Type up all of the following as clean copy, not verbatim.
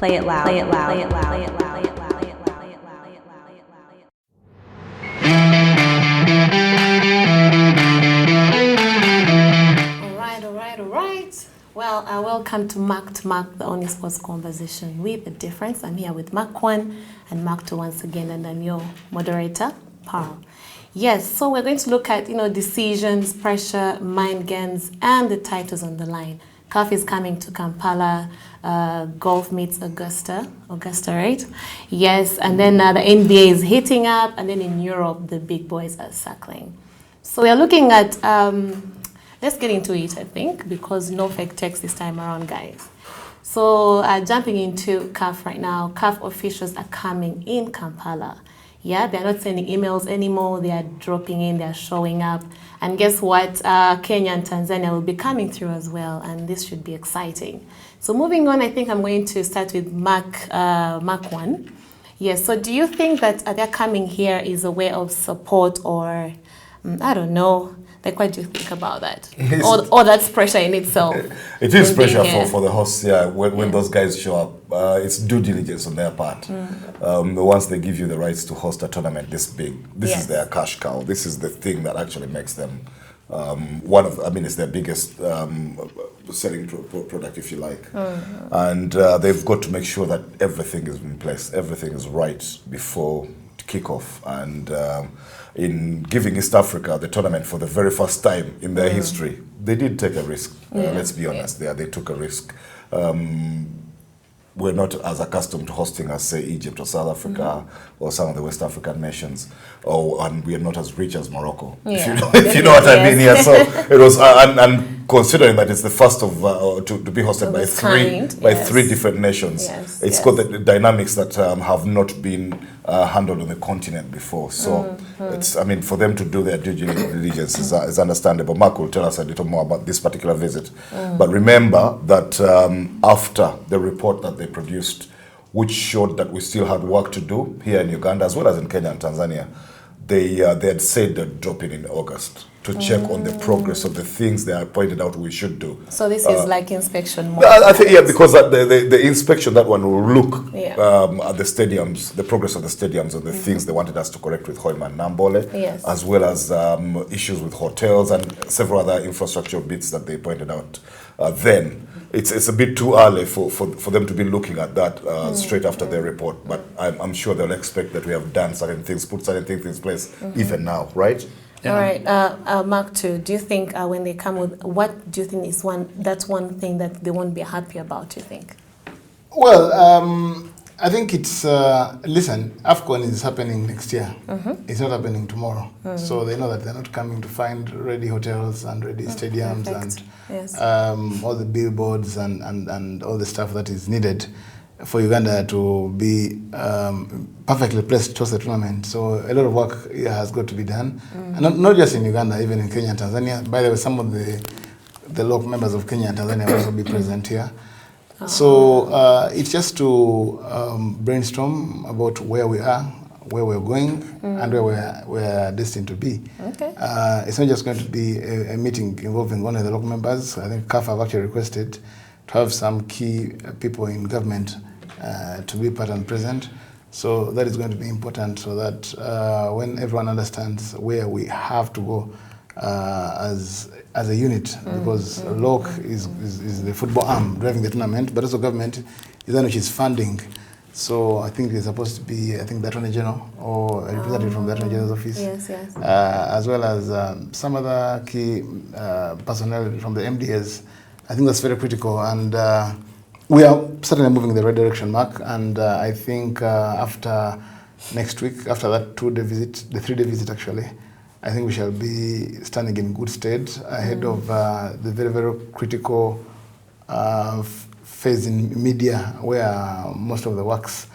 Play it loud. Play it loud. Play it loud. Play it loud. All right. Well, welcome to Mark, the only sports conversation with a difference. I'm here with Mark 1 and Mark 2 once again, and I'm your moderator, Paul. Yes, so we're going to look at, decisions, pressure, mind games, and the titles on the line. CAF is coming to Kampala, golf meets Augusta, right? Yes, and then the NBA is heating up, and then in Europe, the big boys are circling. So we're looking at, let's get into it, I think, because no fake text this time around, guys. So jumping into CAF right now, CAF officials are coming in Kampala. Yeah, they're not sending emails anymore. They are dropping in, they're showing up. And guess what? Kenya and Tanzania will be coming through as well, and this should be exciting. So moving on, I think I'm going to start with Mark 1. Yes, so do you think that their coming here is a way of support or, I don't know, like what do you think about that? Or that's pressure in itself? It is pressure for the hosts, yeah. When those guys show up, it's due diligence on their part. Once they give you the rights to host a tournament this big, this is their cash cow. This is the thing that actually makes them it's their biggest selling product, if you like. And they've got to make sure that everything is in place, everything is right before kickoff. And in giving East Africa the tournament for the very first time in their history, they did take a risk. Let's be honest, they took a risk. We're not as accustomed to hosting as, say, Egypt or South Africa or some of the West African nations, and we are not as rich as Morocco, if you know what I mean here. So it was, and considering that it's the first of to be hosted by three different nations, it's got the dynamics that have not been handled on the continent before. So it's, for them to do their due diligence is understandable. Mark will tell us a little more about this particular visit. But remember that after the report that they produced, which showed that we still had work to do here in Uganda as well as in Kenya and Tanzania, they had said they'd drop in August to check on the progress of the things they had pointed out we should do. So this is like inspection mode? I think, because the inspection, that one will look at the stadiums, the progress of the stadiums and the things they wanted us to correct with Hoima and Nambole, as well as issues with hotels and several other infrastructure bits that they pointed out then. It's a bit too early for them to be looking at that straight after their report, but I'm sure they'll expect that we have done certain things, put certain things in place even now, right? Yeah. All right, Mark 2, do you think when they come with, what do you think is that's one thing that they won't be happy about, do you think? Well, I think it's, listen, Afcon is happening next year. It's not happening tomorrow. So they know that they're not coming to find ready hotels and ready stadiums and all the billboards and all the stuff that is needed for Uganda to be perfectly placed to host the tournament. So a lot of work has got to be done. And not just in Uganda, even in Kenya and Tanzania. By the way, some of the local members of Kenya and Tanzania will also be present here. So it's just to brainstorm about where we are, where we're going, and where we're destined to be. It's not just going to be a meeting involving one of the local members. I think CAF have actually requested to have some key people in government to be part and present. So that is going to be important, so that when everyone understands where we have to go as a unit, because LOC is the football arm driving the tournament, but also government is one which is funding. So I think there's supposed to be, the Attorney General or a representative from the Attorney General's office, as well as some other key personnel from the MDAs. I think that's very critical, and we are certainly moving in the right direction, Mark. And I think after next week, after that 2-day visit, the 3-day visit actually, I think we shall be standing in good stead ahead of the very, very critical phase in media, where most of the works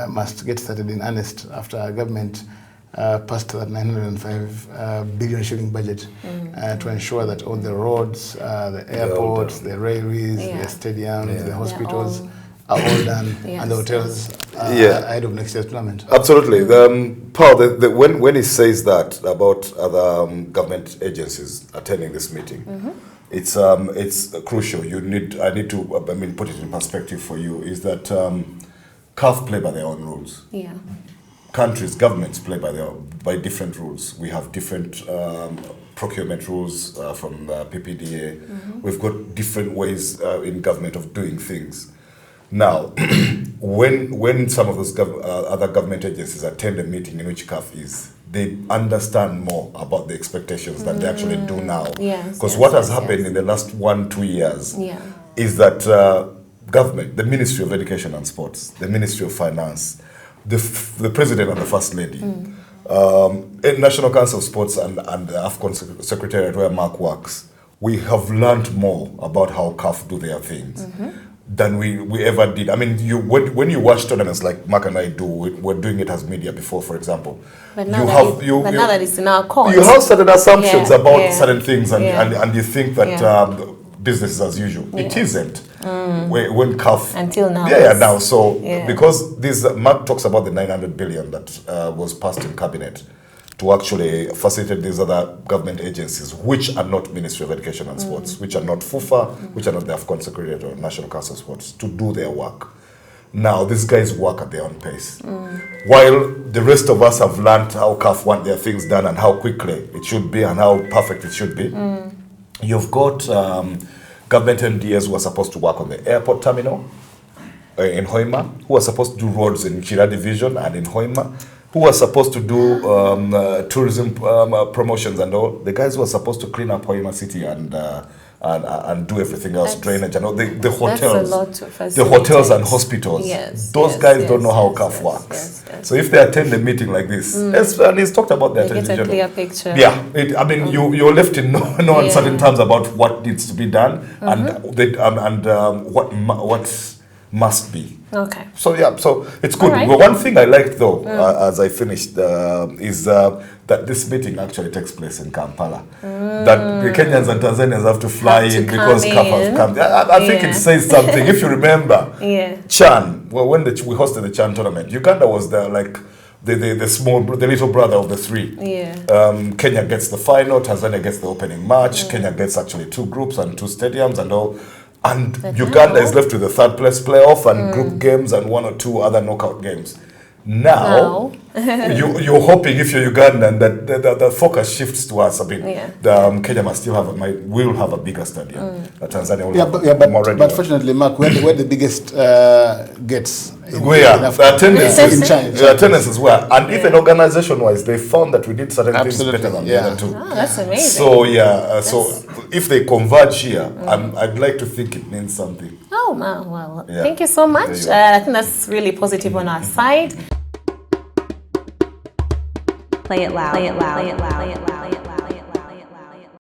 must get started in earnest after government passed that 905 billion shilling budget to ensure that all the roads, the airports, the railways, the stadiums, the hospitals are all done, and the hotels ahead of next year's tournament. Absolutely. Paul, when he says that about other government agencies attending this meeting, it's crucial. I need to put it in perspective for you. Is that CAF play by their own rules. Yeah. Countries, governments play by different rules. We have different procurement rules from the PPDA. We've got different ways in government of doing things. Now, when some of those other government agencies attend a meeting in which CAF is, they understand more about the expectations than they actually do now. Because what has happened in the last 1-2 years is that government, the Ministry of Education and Sports, the Ministry of Finance, the President and the First Lady, National Council of Sports and the Afcon Secretariat where Mark works, we have learned more about how CAF do their things than we ever did. I mean, when you watch tournaments like Mark and I do, we're doing it as media before, for example. But now that it's in our court. You have certain assumptions about certain things and you think that business is as usual. It isn't. When CAF... Until now. Now. So, because Mark talks about the 900 billion that was passed in cabinet to actually facilitate these other government agencies, which are not Ministry of Education and Sports, which are not FUFA, which are not the Afcon Secretariat or National Council of Sports, to do their work. Now, these guys work at their own pace. While the rest of us have learned how CAF want their things done and how quickly it should be and how perfect it should be, you've got government MDs who are supposed to work on the airport terminal in Hoima, who are supposed to do roads in Chira Division and in Hoima, who are supposed to do tourism promotions and all. The guys who are supposed to clean up Hoima City and do everything else, drainage and all. The hotels, the hotels and hospitals. Those guys don't know how CAF works. So if they attend a meeting like this, and he's talked about that, get a clear picture. You're left in no uncertain terms about what needs to be done and what must be. Okay. So it's good. Right. Well, one thing I liked though, as I finished, is that this meeting actually takes place in Kampala. That the Kenyans and Tanzanians have to fly in because CAF has come. I think it says something. If you remember, Chan, when we hosted the Chan tournament, Uganda was the little brother of the three. Kenya gets the final, Tanzania gets the opening match. Kenya gets actually 2 groups and 2 stadiums and all. And Uganda is left with the 3rd place playoff and group games and 1 or 2 other knockout games. Now you're hoping, if you're Ugandan, that the focus shifts to us a bit. Kenya must still will have a bigger stadium. Tanzania will have more regular. But fortunately, Mark, where the biggest gets the attendance is where, and even organization-wise, they found that we did certain things better than the other two. That's amazing. So so if they converge here, I'd like to think it means something. Oh, well, thank you so much. I think that's really positive on our side. Play it loud. Play it loud. Play it loud. Play it loud.